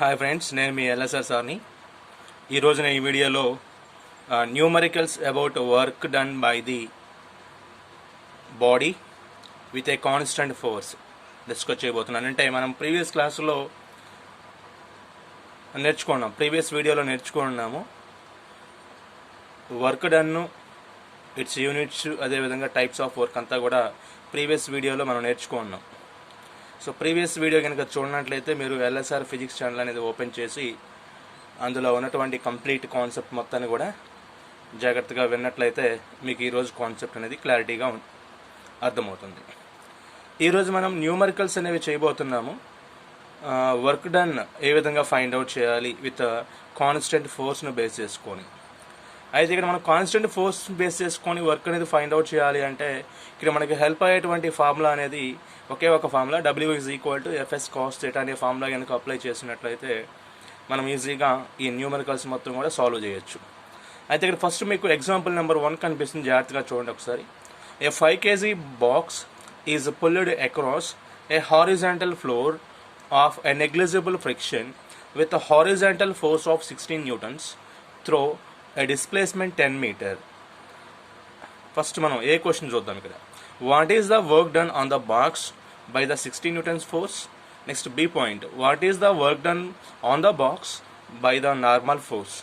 Hi friends, నేను మీ LSR సార్ని. ఈరోజు నేను ఈ వీడియోలో numericals about work done by the body with a constant force discuss చేయబోతున్నాను. అంటే మనం ప్రీవియస్ క్లాసులో ప్రీవియస్ వీడియోలో నేర్చుకున్నాము వర్క్ డన్ను, ఇట్స్ యూనిట్స్, అదేవిధంగా టైప్స్ ఆఫ్ వర్క్ అంతా కూడా ప్రీవియస్ వీడియోలో మనం నేర్చుకున్నాం. సో ప్రీవియస్ వీడియో కనుక చూడనట్లయితే మీరు ఎల్ఎస్ఆర్ ఫిజిక్స్ ఛానల్ అనేది ఓపెన్ చేసి అందులో ఉన్నటువంటి కంప్లీట్ కాన్సెప్ట్ మొత్తాన్ని కూడా జాగ్రత్తగా విన్నట్లయితే మీకు ఈరోజు కాన్సెప్ట్ అనేది క్లారిటీగా అర్థమవుతుంది. ఈరోజు మనం న్యూమరికల్స్ అనేవి చేయబోతున్నాము. వర్క్ డన్ ఏ విధంగా ఫైండ్ అవుట్ చేయాలి విత్ కాన్స్టెంట్ ఫోర్స్ను బేస్ చేసుకొని. అయితే ఇక్కడ మనం కాన్స్టెంట్ ఫోర్స్ బేస్ చేసుకొని వర్క్ అనేది ఫైండ్ అవుట్ చేయాలి అంటే ఇక్కడ మనకి హెల్ప్ అయ్యేటువంటి ఫార్ములా అనేది ఒకే ఒక ఫార్ములా, W=Fs cos θ అనే ఫార్ములా కనుక అప్లై చేసినట్లయితే మనం ఈజీగా ఈ న్యూమరికల్స్ మొత్తం కూడా సాల్వ్ చేయొచ్చు. అయితే ఇక్కడ ఫస్ట్ మీకు ఎగ్జాంపుల్ నెంబర్ 1 కనిపిస్తుంది, జాగ్రత్తగా చూడండి ఒకసారి. A 5 kg box is pulled across a horizontal floor of a negligible friction with horizontal force of 16 newtons through a displacement 10 meter. First మనం ఏ క్వశ్చన్ చూద్దాం. ఇక్కడ what is the work done on the box by the 16 newtons force. Next B point, what is the work done on the box by the normal force.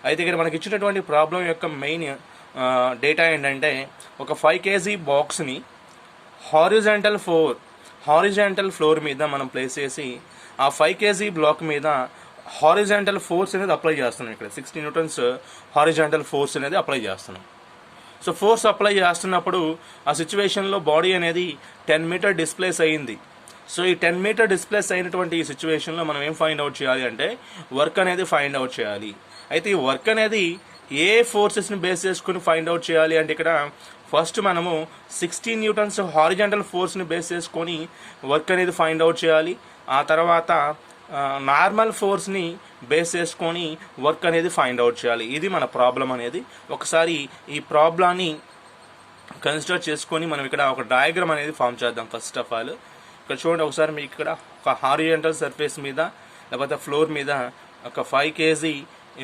అయితే ఇక్కడ మనకి ఇచ్చినటువంటి problem యొక్క main data ఏంటంటే ఒక 5 kg బాక్స్ని horizontal floor మీద మనం ప్లేస్ చేసి ఆ 5 kg బ్లాక్ మీద హారిజాంటల్ ఫోర్స్ అనేది అప్లై చేస్తున్నాం. ఇక్కడ 16 newtons హారిజాంటల్ ఫోర్స్ అనేది అప్లై చేస్తున్నాం. సో ఫోర్స్ అప్లై చేస్తున్నప్పుడు ఆ సిచ్యువేషన్లో బాడీ అనేది 10 meter డిస్ప్లేస్ అయ్యింది. సో ఈ 10 meter డిస్ప్లేస్ అయినటువంటి ఈ సిచ్యువేషన్లో మనం ఏం ఫైండ్ అవుట్ చేయాలి అంటే వర్క్ అనేది ఫైండ్ అవుట్ చేయాలి. అయితే ఈ వర్క్ అనేది ఏ ఫోర్సెస్ని బేస్ చేసుకుని ఫైండ్ అవుట్ చేయాలి అంటే ఇక్కడ ఫస్ట్ మనము 16 newtons హారిజాంటల్ ఫోర్స్ని బేస్ చేసుకొని వర్క్ అనేది ఫైండ్ అవుట్ చేయాలి. ఆ తర్వాత నార్మల్ ఫోర్స్ని బేస్ చేసుకొని వర్క్ అనేది ఫైండ్ అవుట్ చేయాలి. ఇది మన ప్రాబ్లం అనేది. ఒకసారి ఈ ప్రాబ్లాన్ని కన్సిడర్ చేసుకొని మనం ఇక్కడ ఒక డయాగ్రామ్ అనేది ఫామ్ చేద్దాం. ఫస్ట్ ఆఫ్ ఆల్ ఇక్కడ చూడండి ఒకసారి, మీకు ఇక్కడ ఒక హారిజాంటల్ సర్ఫేస్ మీద లేకపోతే ఫ్లోర్ మీద ఒక 5 kg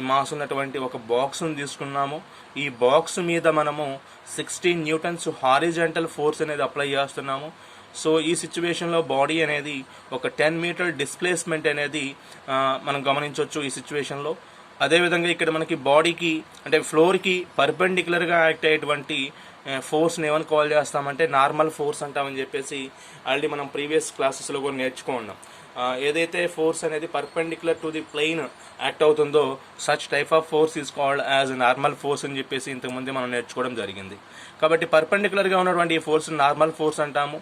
మాస్ ఉన్నటువంటి ఒక బాక్స్ని తీసుకున్నాము. ఈ బాక్స్ మీద మనము 16 newtons హారిజాంటల్ ఫోర్స్ అనేది అప్లై చేస్తున్నాము. సో ఈ సిచ్యువేషన్లో బాడీ అనేది ఒక 10 meter డిస్ప్లేస్మెంట్ అనేది మనం గమనించవచ్చు ఈ సిచ్యువేషన్లో. అదేవిధంగా ఇక్కడ మనకి బాడీకి అంటే ఫ్లోర్కి పర్పెండిక్యులర్గా యాక్ట్ అయ్యేటువంటి ఫోర్స్ని ఏమని కాల్ చేస్తామంటే నార్మల్ ఫోర్స్ అంటామని చెప్పేసి ఆల్రెడీ మనం ప్రీవియస్ క్లాసెస్లో కూడా నేర్చుకున్నాం. ఏదైతే ఫోర్స్ అనేది perpendicular to the plane act అవుతుందో such type of force is called as normal force అని చెప్పేసి ఇంతకుముందే మనం నేర్చుకోవడం జరిగింది. కాబట్టి పర్పెండిక్యులర్గా ఉన్నటువంటి ఈ ఫోర్స్ నార్మల్ ఫోర్స్ అంటాము.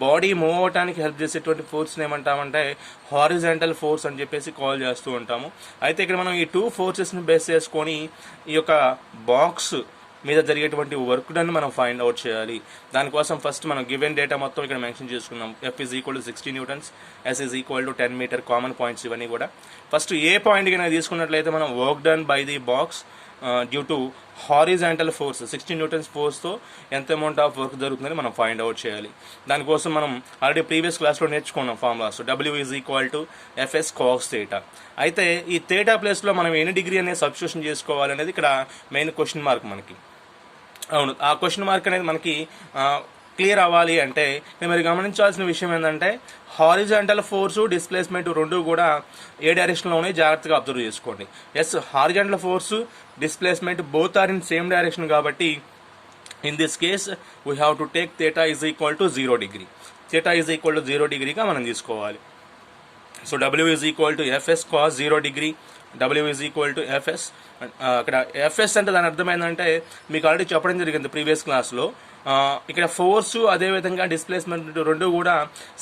బాడీ మూవ్ అవడానికి హెల్ప్ చేసేటువంటి ఫోర్స్ని ఏమంటామంటే హారిజాంటల్ ఫోర్స్ అని చెప్పేసి కాల్ చేస్తూ ఉంటాము. అయితే ఇక్కడ మనం ఈ 2 forcesని బేస్ చేసుకొని ఈ యొక్క బాక్స్ మీద జరిగేటువంటి వర్క్ డన్ మనం ఫైండ్ అవుట్ చేయాలి. దానికోసం ఫస్ట్ మనం గివెన్ డేటా మొత్తం ఇక్కడ మెన్షన్ చేసుకున్నాం. F=16 newtons, S=10 meter, common points ఇవన్నీ కూడా. ఫస్ట్ ఏ పాయింట్ కనుక తీసుకున్నట్లయితే మనం work done by the box due to horizontal force 16 newtons ఫోర్స్తో ఎంత అమౌంట్ ఆఫ్ వర్క్ జరుగుతుందని మనం ఫైండ్ అవుట్ చేయాలి. దానికోసం మనం ఆల్రెడీ ప్రీవియస్ క్లాస్లో నేర్చుకున్నాం ఫార్ములాస్. W=Fs cos θ. అయితే ఈ థీటా ప్లేస్లో మనం ఎన్ని డిగ్రీ అనేది సబ్స్టిట్యూషన్ చేసుకోవాలనేది ఇక్కడ మెయిన్ క్వశ్చన్ మార్క్ మనకి. అవును, ఆ క్వశ్చన్ మార్క్ అనేది మనకి క్లియర్ అవ్వాలి అంటే మీరు గమనించాల్సిన విషయం ఏంటంటే హారిజాంటల్ ఫోర్సు డిస్ప్లేస్మెంట్ రెండు కూడా ఏ డైరెక్షన్లో ఉన్నాయి జాగ్రత్తగా అబ్జర్వ్ చేసుకోండి. Yes, horizontal force displacement both are in same direction కాబట్టి in this case we have to take θ=0 degree. θ=0 degreeగా మనం తీసుకోవాలి. So W=Fs cos 0 degree, W=Fs. అక్కడ ఎఫ్ఎస్ అంటే దాని అర్థమైందంటే మీకు ఆల్రెడీ చెప్పడం జరిగింది ప్రీవియస్ క్లాస్లో. ఇక్కడ ఫోర్సు అదేవిధంగా డిస్ప్లేస్మెంట్ రెండు కూడా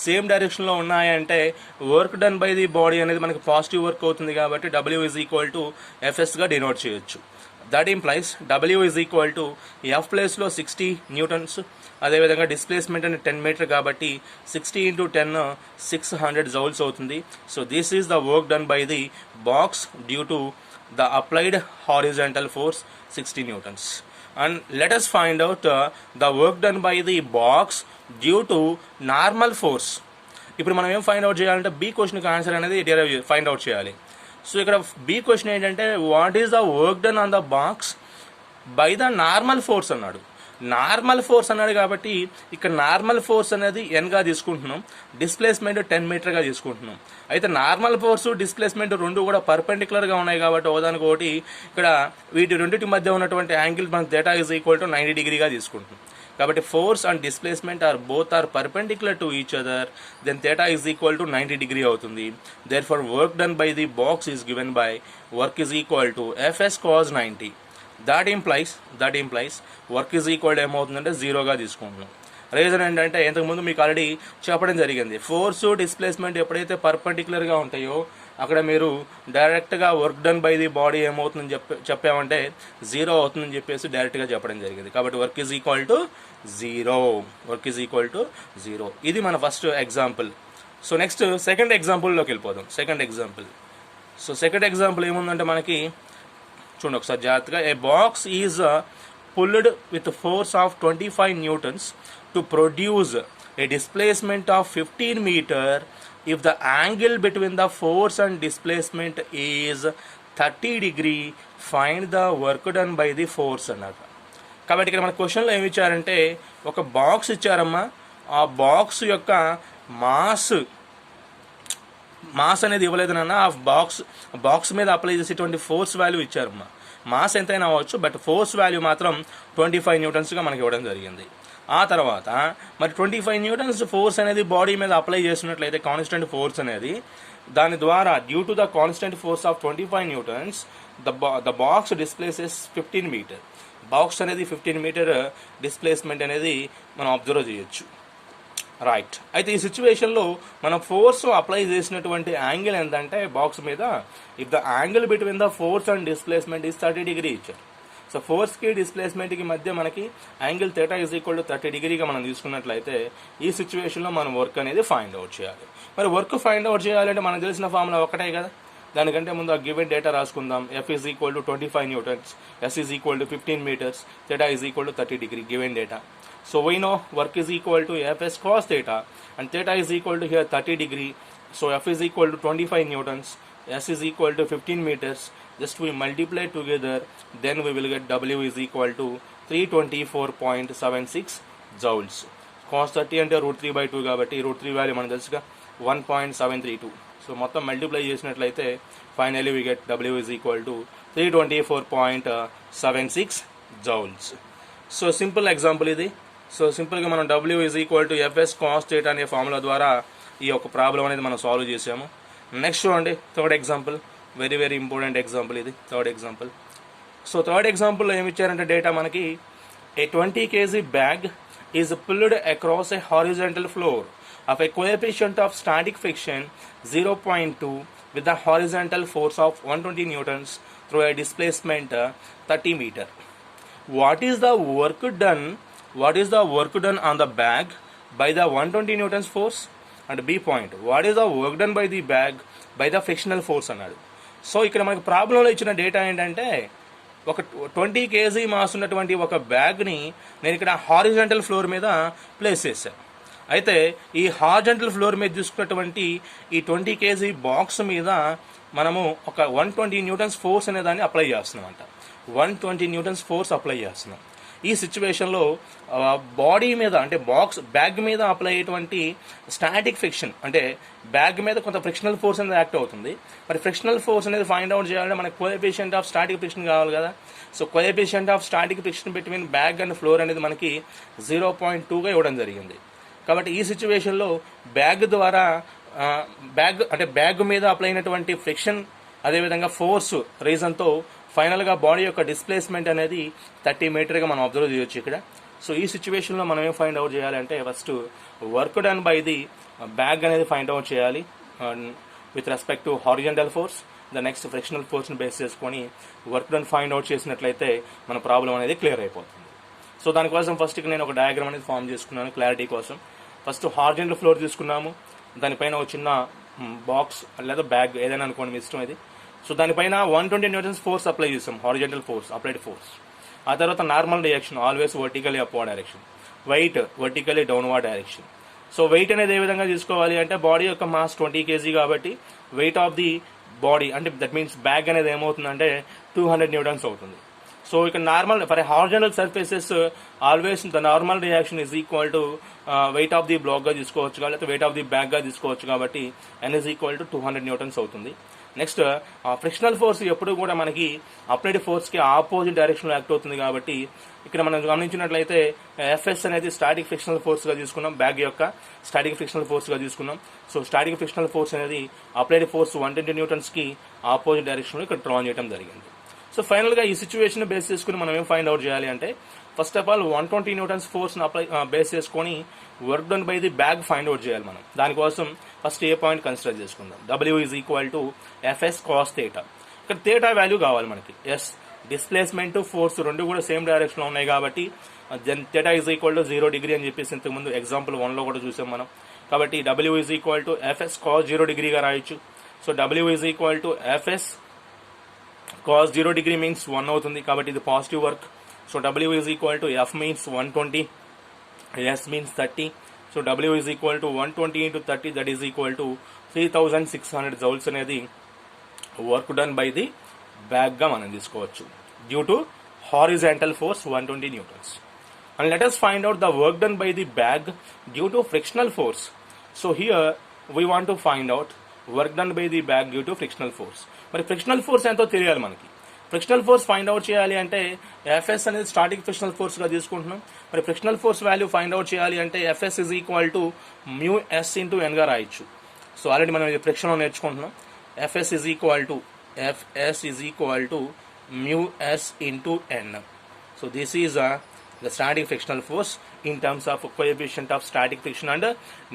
సేమ్ డైరెక్షన్లో ఉన్నాయంటే work done by the body అనేది మనకి పాజిటివ్ వర్క్ అవుతుంది కాబట్టి W=Fsగా డినోట్ చేయొచ్చు. దట్ ఇంప్లైస్ W=F ప్లేస్లో 60 newtons, అదేవిధంగా డిస్ప్లేస్మెంట్ అంటే 10 meter కాబట్టి 60 × 10 600 joules అవుతుంది. So this is the work done by the box due to the applied horizontal force 60 newtons. And let us find out the work done by the box due to normal force. ఇప్పుడు మనం ఏం find out చేయాలంటే B క్వశ్చన్కి answer అనేది find out చేయాలి. So ఇక్కడ B question ఏంటంటే what is the work done on the box by the normal force అన్నాడు. నార్మల్ ఫోర్స్ అన్నాడు కాబట్టి ఇక్కడ నార్మల్ ఫోర్స్ అనేది ఎన్గా తీసుకుంటున్నాం, డిస్ప్లేస్మెంట్ 10 మీటర్గా తీసుకుంటున్నాం. అయితే నార్మల్ ఫోర్స్ డిస్ప్లేస్మెంట్ రెండు కూడా పర్పెండిక్యులర్గా ఉన్నాయి కాబట్టి ఒకదానికి ఒకటి ఇక్కడ వీటి రెండింటి మధ్య ఉన్నటువంటి యాంగిల్ మన థీటా ఈజ్ ఈక్వల్ టు 90 డిగ్రీగా తీసుకుంటున్నాం. కాబట్టి force and displacement both are perpendicular to each other, then theta is equal to 90 degree అవుతుంది. Therefore work done by the box is given by work is equal to FS cos 90. That implies work is equal ఏమవుతుందంటే 0గా తీసుకుంటున్నాం. Reason ఏంటంటే ఇంతకుముందు మీకు already చెప్పడం జరిగింది, force displacement ఎప్పుడైతే పర్పెండిక్యులర్గా ఉంటాయో అక్కడ మీరు డైరెక్ట్గా work done by the body ఏమవుతుందని చెప్పామంటే 0 అవుతుందని చెప్పేసి డైరెక్ట్గా చెప్పడం జరిగింది. కాబట్టి వర్క్ ఈజ్ ఈక్వల్ టు 0. ఇది మన first example. So next second ఎగ్జాంపుల్లోకి వెళ్ళిపోదాం. సెకండ్ ఎగ్జాంపుల్ ఏముందంటే మనకి చూడండి ఒకసారి జాగ్రత్తగా. A box is pulled with force of 25 newtons to produce a displacement of 15 meter if the angle between the force and displacement is 30 degree, find the work done by the force అన్నారు. కాబట్టి ఇక్కడ మన క్వశ్చన్లో ఏమి ఇచ్చారంటే ఒక box ఇచ్చారమ్మా, ఆ box యొక్క మాస్ అనేది ఇవ్వలేదు నాన్న, ఆ బాక్స్ మీద అప్లై చేసేటువంటి ఫోర్స్ వాల్యూ ఇచ్చారమ్మా. మాస్ ఎంతైనా అవ్వచ్చు, బట్ ఫోర్స్ వాల్యూ మాత్రం 25 న్యూటన్స్గా మనకి ఇవ్వడం జరిగింది. ఆ తర్వాత మరి 25 న్యూటన్స్ ఫోర్స్ అనేది బాడీ మీద అప్లై చేసినట్లయితే కాన్స్టెంట్ ఫోర్స్ అనేది, దాని ద్వారా due to the constant force of 25 newtons the box displaces 15 metre. Box అనేది 15 మీటర్ డిస్ప్లేస్మెంట్ అనేది మనం అబ్జర్వ్ చేయొచ్చు. రైట్. అయితే ఈ సిచ్యువేషన్లో మనం ఫోర్స్ అప్లై చేసినటువంటి యాంగిల్ ఎంతంటే బాక్స్ మీద, if the angle between the force and displacement is 30 degree ఇచ్చారు. సో ఫోర్స్కి డిస్ప్లేస్మెంట్కి మధ్య మనకి angle theta is equal to 30 డిగ్రీగా మనం తీసుకున్నట్లయితే ఈ సిచ్యువేషన్లో మనం వర్క్ అనేది ఫైండ్ అవుట్ చేయాలి. మరి వర్క్ ఫైండ్ అవుట్ చేయాలంటే మనకు తెలిసిన ఫార్ములా ఒకటే కదా. దానికంటే ముందు ఆ గివెన్ డేటా రాసుకుందాం. F is equal to 25 newtons, S is equal to 15 meters, theta is equal to 30 degree, given data. So we know work is equal to Fs cos theta, and theta is equal to here 30 degree. So F is equal to 25 newtons, S is equal to 15 meters. Just we multiply together, then we will get W is equal to 324.76 joules. Cos 30 అంటే √3/2 కాబట్టి √3 value మనకు తెలుసుగా 1.732. So మొత్తం multiply చేసినట్లయితే finally we get W is equal to 324.76 joules. So simple example ఇది. So సింపుల్గా మనం W is equal to Fs cos theta అనే ఫార్ములా ద్వారా ఈ యొక్క ప్రాబ్లం అనేది మనం సాల్వ్ చేసాము. నెక్స్ట్ చూడండి third example, very very important example ఇది. Third example. సో థర్డ్ ఎగ్జాంపుల్లో ఏమి ఇచ్చారంటే డేటా మనకి a 20 kg bag is pulled across a horizontal floor of a coefficient of static friction 0.2 with the horizontal force of 120 newtons through a displacement 30 meter. What is the work done on the bag by the 120 newtons force? And B point, what is the work done by the bag by the frictional force అన్నాడు. So ఇక్కడ మనకి ప్రాబ్లంలో ఇచ్చిన data ఏంటంటే ఒక 20 kg mass ఉన్నటువంటి ఒక బ్యాగ్ని నేను ఇక్కడ హారిజాంటల్ ఫ్లోర్ మీద ప్లేస్ చేశాను. అయితే ఈ హారిజాంటల్ ఫ్లోర్ మీద తీసుకున్నటువంటి ఈ 20 kg బాక్స్ మీద మనము ఒక 120 న్యూటన్స్ ఫోర్స్ అనే దాన్ని అప్లై చేస్తున్నాం అంట. 120 న్యూటన్స్ ఫోర్స్ అప్లై చేస్తున్నాం. ఈ సిచ్యువేషన్లో బాడీ మీద అంటే బ్యాగ్ మీద అప్లై అయ్యేటువంటి స్టాటిక్ ఫ్రిక్షన్ అంటే బ్యాగ్ మీద కొంత ఫ్రిక్షనల్ ఫోర్స్ అనేది యాక్ట్ అవుతుంది. మరి ఫ్రిక్షనల్ ఫోర్స్ అనేది ఫైండ్ అవుట్ చేయాలంటే మనకి కోఎఫిషియంట్ ఆఫ్ స్టాటిక్ ఫ్రిక్షన్ కావాలి కదా. So coefficient of static friction between bag and floor అనేది మనకి 0.2గా ఇవ్వడం జరిగింది. కాబట్టి ఈ సిచ్యువేషన్లో బ్యాగ్ మీద అప్లై అయినటువంటి ఫ్రిక్షన్ అదేవిధంగా ఫోర్స్ రీజన్తో ఫైనల్గా బాడీ యొక్క డిస్ప్లేస్మెంట్ అనేది 30 మీటర్గా మనం అబ్జర్వ్ చేయొచ్చు ఇక్కడ. సో ఈ సిచ్యువేషన్లో మనం ఏం ఫైండ్ అవుట్ చేయాలంటే first work done by the bag అనేది ఫైండ్ అవుట్ చేయాలి with respect to horizontal force. The next frictional ఫోర్స్ని బేస్ చేసుకొని వర్క్ డన్ ఫైండ్ అవుట్ చేసినట్లయితే మన ప్రాబ్లం అనేది క్లియర్ అయిపోతుంది. సో దానికోసం ఫస్ట్ నేను ఒక డయాగ్రామ్ అనేది ఫామ్ చేసుకున్నాను క్లారిటీ కోసం. ఫస్ట్ హారిజాంటల్ ఫ్లోర్ తీసుకున్నాము, దానిపైన ఒక చిన్న బాక్స్ లేదా బ్యాగ్ ఏదైనా అనుకోండి మీ ఇష్టం ఇది. సో దానిపైన 120 న్యూటన్స్ ఫోర్స్ అప్లై చేసాం, హారిజాంటల్ ఫోర్స్ అప్లైడ్ ఫోర్స్. ఆ తర్వాత normal direction always vertically upward direction, weight vertically downward direction. So weight అనేది ఏ విధంగా తీసుకోవాలి అంటే బాడీ యొక్క మాస్ 20 kg కాబట్టి వెయిట్ ఆఫ్ ది బాడీ అంటే దట్ మీన్స్ బ్యాగ్ అనేది ఏమవుతుందంటే 200 న్యూటన్స్ అవుతుంది. సో ఇక్కడ normal for horizontal surfaces always the normal reaction is equal to weight of the block గా తీసుకోవచ్చు లేకపోతే వెయిట్ ఆఫ్ ది బ్యాగ్ గా తీసుకోవచ్చు కాబట్టి n is equal to 200 newtons అవుతుంది. నెక్స్ట్ ఫ్రిక్షనల్ ఫోర్స్ ఎప్పుడు కూడా మనకి అప్లైడ్ ఫోర్స్ కి ఆపోజిట్ డైరెక్షన్ లో యాక్ట్ అవుతుంది కాబట్టి ఇక్కడ మనం గమనించినట్లయితే ఎఫ్ఎస్ అనేది స్టాటిక్ ఫ్రిక్షనల్ ఫోర్స్ గా తీసుకున్నాం, బ్యాగ్ యొక్క స్టాటిక్ ఫ్రిక్షనల్ ఫోర్స్ గా తీసుకున్నాం. సో స్టాటిక్ ఫ్రిక్షనల్ ఫోర్స్ అనేది అప్లైడ్ ఫోర్స్ 120 న్యూటన్స్ కి ఆపోజిట్ డైరెక్షన్ లో ఇక్కడ డ్రా చేయడం జరిగింది. సో ఫైనల్ గా ఈ సిచ్యువేషన్ బేస్ చేసుకుని మనం ఏం ఫైండ్ అవుట్ చేయాలి అంటే first of all 120 newtons force base చేసుకుని work done by the bag find out చేయాలి మనం. దానికోసం ఫస్ట్ ఏ పాయింట్ కన్సిడర్ చేసుకుందాం. W is equal to FS cos theta. ఇక్కడ థీటా వాల్యూ కావాలి మనకి. ఎస్ డిస్ప్లేస్మెంట్ ఫోర్స్ రెండు కూడా సేమ్ డైరెక్షన్ లో ఉన్నాయి కాబట్టి then theta is equal to 0 degree అని చెప్పేసి ఇంతకుముందు ఎగ్జాంపుల్ 1 లో కూడా చూసాం మనం. కాబట్టి W is equal to FS cos 0 డిగ్రీగా రాయొచ్చు. So W is equal to FS cos 0 degree means 1 అవుతుంది కాబట్టి ఇది positive work. So W is equal to F means 120, S means 30. So W is equal to 120 into 30 that is equal to 3600 joules అనేది work done by the bag గా మనం తీసుకోవచ్చు due to horizontal force 120 newtons. And let us find out the work done by the bag due to frictional force. So here we want to find out work done by the bag due to frictional force. మరి frictional force ఎంతో తెలియాలి మనకి. Frictional force find out చేయాలి అంటే FS అనేది static frictional force గా తీసుకుంటున్నాం. మరి frictional force value find out చేయాలి అంటే FS is equal to mu S into N గా రాయొచ్చు. సో ఆల్రెడీ మనం ఫ్రిక్షన్ లో నేర్చుకుంటున్నాం. FS is equal to mu S into N. So this is the static frictional force in terms of coefficient of static friction and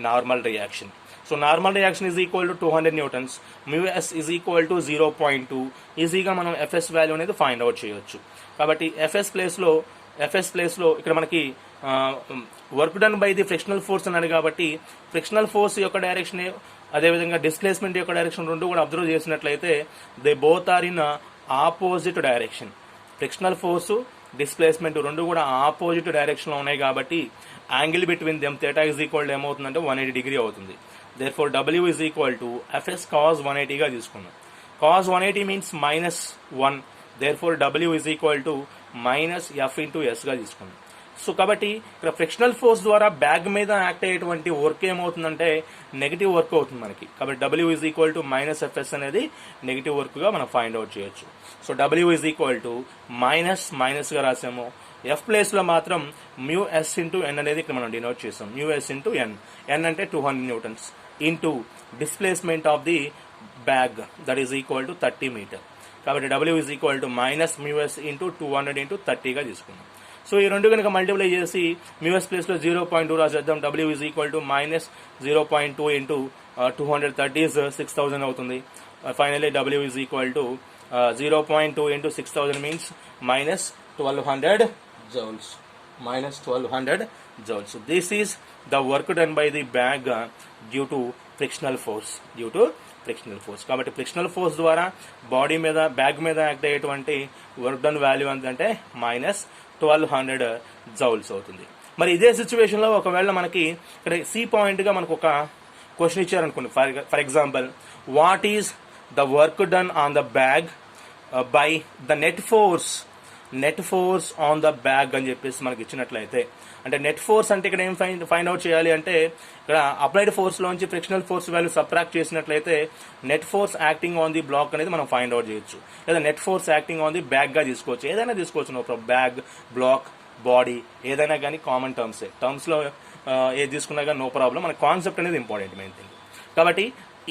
normal reaction. So normal reaction is equal to 200 newtons, mu s is equal to 0.2. ఈజీగా మనం FS value అనేది find out చేయొచ్చు. కాబట్టి FS place లో ఇక్కడ మనకి work done by the frictional force అన్నాడు కాబట్టి ఫ్రిక్షనల్ ఫోర్స్ యొక్క డైరెక్షన్ అదేవిధంగా డిస్ప్లేస్మెంట్ యొక్క డైరెక్షన్ రెండు కూడా అబ్జర్వ్ చేసినట్లయితే they both are in opposite direction. Frictional force displacement రెండు కూడా ఆపోజిట్ డైరెక్షన్ లో ఉన్నాయి కాబట్టి angle between them theta is equal to ఏమవుతుందంటే 180 డిగ్రీ అవుతుంది. Therefore W is equal to FS cos 180 గా తీసుకున్నాం. Cos 180 means -1. Therefore W is equal to minus F into S గా తీసుకున్నాం. సో కాబట్టి ఇక్కడ ఫ్రిక్షనల్ ఫోర్స్ ద్వారా బ్యాగ్ మీద యాక్ట్ అయ్యేటువంటి వర్క్ ఏమవుతుందంటే నెగిటివ్ వర్క్ అవుతుంది మనకి. కాబట్టి W is equal to -FS అనేది నెగిటివ్ వర్క్ గా మనం ఫైండ్ అవుట్ చేయొచ్చు. So W is equal to minus గా రాసాము. ఎఫ్ ప్లేస్ లో మాత్రం మ్యూ ఎస్ ఇంటూ ఎన్ అనేది ఇక్కడ మనం డినోట్ చేసాం. మ్యూ ఎస్ ఇంటూ ఎన్ అంటే 200 newtons into displacement of the bag that is equal to 30 metre. కాబట్టి W is equal to minus mu S into 200 into 30 గా తీసుకున్నాం. సో ఈ రెండు కనుక మల్టిప్లై చేసి మ్యూఎస్ ప్లేస్ లో 0.2 రాసేద్దాం. W is equal to -0.2 into 230 is 6000 అవుతుంది. Finally W is equal to 0.2 into 6000 means -1200 joules. So this is the work done by the bag due to frictional force. కాబట్టి frictional force ద్వారా body మీద bag మీద act అయ్యేటువంటి work done value ఎంతంటే -1200 joules అవుతుంది. మరి ఇదే సిచ్యువేషన్ లో ఒకవేళ మనకి ఇక్కడ సి పాయింట్ గా మనకు ఒక క్వశ్చన్ ఇచ్చారనుకోండి. For example what is the work done on the bag by the net force on the bag అని చెప్పేసి మనకి ఇచ్చినట్లయితే, అంటే నెట్ ఫోర్స్ అంటే ఇక్కడ ఏం ఫైండ్ అవుట్ చేయాలి అంటే ఇక్కడ అప్లైడ్ ఫోర్స్ లోంచి ఫ్రిక్షనల్ ఫోర్స్ వాల్యూ సబ్ట్రాక్ట్ చేసినట్లయితే net force acting on the block అనేది మనం ఫైండ్ అవుట్ చేయొచ్చు. లేదా net force acting on the bag గా తీసుకోవచ్చు. ఏదైనా తీసుకోవచ్చు. No problem. Bag, block, body ఏదైనా కానీ కామన్ టర్మ్స్ లో ఏది తీసుకున్నా కానీ నో ప్రాబ్లం. మన కాన్సెప్ట్ అనేది ఇంపార్టెంట్ మెయిన్ థింగ్. కాబట్టి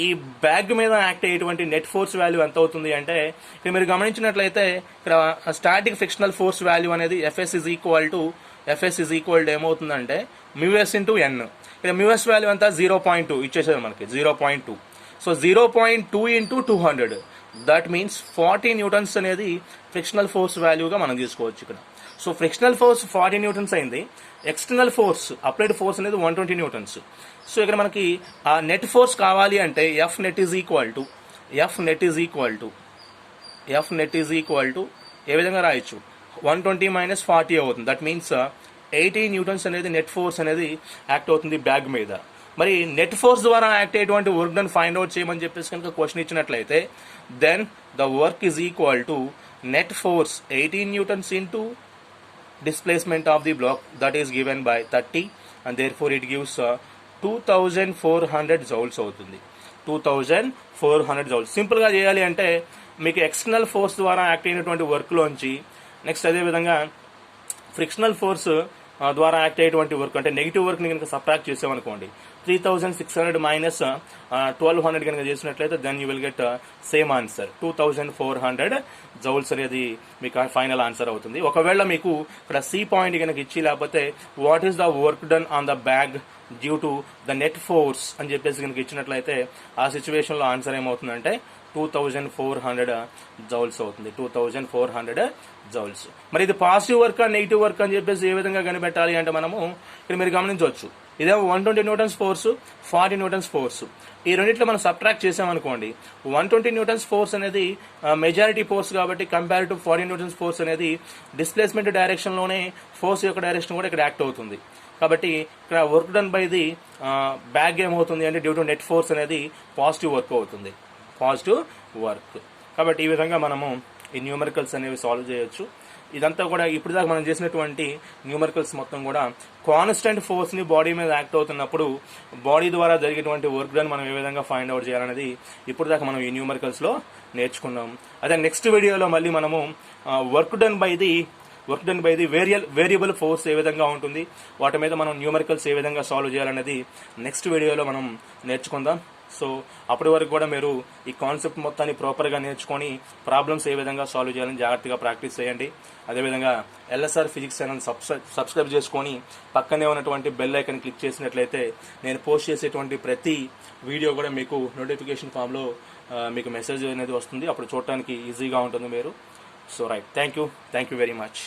ఈ బ్యాగ్ మీద యాక్ట్ అయ్యేటువంటి నెట్ ఫోర్స్ వాల్యూ ఎంత అవుతుంది అంటే ఇక్కడ మీరు గమనించినట్లయితే ఇక్కడ స్టాటిక్ ఫ్రిక్షనల్ ఫోర్స్ వాల్యూ అనేది ఎఫ్ఎస్ ఇజ్ ఈక్వల్ టు ఏమవుతుందంటే మ్యూఎస్ ఇంటూ ఎన్. ఇక్కడ మ్యూఎస్ వాల్యూ అంతా 0.2 ఇచ్చేసారు మనకి. 0.2. So 0.2 into 200 that means 40 newtons అనేది ఫ్రిక్షనల్ ఫోర్స్ వాల్యూగా మనం తీసుకోవచ్చు ఇక్కడ. సో ఫ్రిక్షనల్ ఫోర్స్ 40 న్యూటన్స్ అయింది. ఎక్స్టర్నల్ ఫోర్స్ అప్లైడ్ ఫోర్స్ అనేది 120 న్యూటన్స్. సో ఇక్కడ మనకి ఆ నెట్ ఫోర్స్ కావాలి అంటే F net is equal to ఏ విధంగా రాయొచ్చు 120 - 40 అవుతుంది. దట్ మీన్స్ 80 న్యూటన్స్ అనేది నెట్ ఫోర్స్ అనేది యాక్ట్ అవుతుంది బ్యాగ్ మీద. మరి నెట్ ఫోర్స్ ద్వారా యాక్ట్ అయ్యేటువంటి వర్క్ డన్ ఫైండ్ అవుట్ చేయమని చెప్పేసి కనుక క్వశ్చన్ ఇచ్చినట్లయితే then the work is equal to net force 18 newtons into displacement of the block that is given by 30 and therefore it gives 2400 joules అవుతుంది. 2400 joules. సింపుల్గా చేయాలి అంటే మీకు ఎక్స్టర్నల్ ఫోర్స్ ద్వారా యాక్ట్ అయినటువంటి వర్క్లోంచి నెక్స్ట్ అదేవిధంగా ఫ్రిక్షనల్ ఫోర్స్ ద్వారా యాక్ట్ అయ్యేటువంటి వర్క్ అంటే నెగిటివ్ వర్క్ని కనుక సబ్ట్రాక్ట్ చేసామనుకోండి 3600 మైనస్ 1200 కనుక చేసినట్లయితే then you will get same answer 2400 joules అనేది మీకు ఫైనల్ ఆన్సర్ అవుతుంది. ఒకవేళ మీకు ఇక్కడ సి పాయింట్ కనుక ఇచ్చి లేకపోతే what is the work done on the bag due to the net force అని చెప్పేసి కనుక ఇచ్చినట్లయితే ఆ సిచ్యువేషన్లో ఆన్సర్ ఏమవుతుందంటే 2400 జౌల్స్ అవుతుంది. 2400 జౌల్స్. మరి ఇది పాజిటివ్ వర్క్ నెగిటివ్ వర్క్ అని చెప్పేసి ఏ విధంగా కనిపెట్టాలి అంటే మనము ఇక్కడ మీరు గమనించవచ్చు. ఇదేమో 120 న్యూటన్స్ ఫోర్స్, 40 న్యూటన్స్ ఫోర్స్. ఈ రెండింటిలో మనం సబ్ట్రాక్ట్ చేసామనుకోండి 120 న్యూటన్స్ ఫోర్స్ అనేది మెజారిటీ ఫోర్స్ కాబట్టి కంపేర్ టు 40 న్యూటన్స్ ఫోర్స్ అనేది డిస్ప్లేస్మెంట్ డైరెక్షన్లోనే ఫోర్స్ యొక్క డైరెక్షన్ కూడా ఇక్కడ యాక్ట్ అవుతుంది. కాబట్టి ఇక్కడ work done by the bag ఏమవుతుంది అంటే డ్యూ టు నెట్ ఫోర్స్ అనేది పాజిటివ్ వర్క్ అవుతుంది. Positive work. కాబట్టి ఈ విధంగా మనము ఈ న్యూమరికల్స్ అనేవి సాల్వ్ చేయొచ్చు. ఇదంతా కూడా ఇప్పుడు దాకా మనం చేసినటువంటి న్యూమరికల్స్ మొత్తం కూడా కాన్స్టెంట్ ఫోర్స్ని బాడీ మీద యాక్ట్ అవుతున్నప్పుడు బాడీ ద్వారా జరిగేటువంటి వర్క్ డన్ మనం ఏ విధంగా ఫైండ్ అవుట్ చేయాలనేది ఇప్పుడు దాకా మనం ఈ న్యూమరికల్స్లో నేర్చుకున్నాం. అదే నెక్స్ట్ వీడియోలో మళ్ళీ మనము work done by the variable force ఏ విధంగా ఉంటుంది, వాటి మీద మనం న్యూమరికల్స్ ఏ విధంగా సాల్వ్ చేయాలనేది నెక్స్ట్ వీడియోలో మనం నేర్చుకుందాం. సో అప్పటి వరకు కూడా మీరు ఈ కాన్సెప్ట్ మొత్తాన్ని ప్రాపర్గా నేర్చుకొని ప్రాబ్లమ్స్ ఏ విధంగా సాల్వ్ చేయాలని జాగ్రత్తగా ప్రాక్టీస్ చేయండి. అదేవిధంగా ఎల్ఎస్ఆర్ ఫిజిక్స్ ఛానల్ సబ్స్క్రైబ్ చేసుకొని పక్కనే ఉన్నటువంటి బెల్ ఐకాన్ క్లిక్ చేసినట్లయితే నేను పోస్ట్ చేసేటువంటి ప్రతి వీడియో కూడా మీకు నోటిఫికేషన్ ఫామ్లో మీకు మెసేజ్ అనేది వస్తుంది. అప్పుడు చూడటానికి ఈజీగా ఉంటుంది మీరు. So right, thank you very much.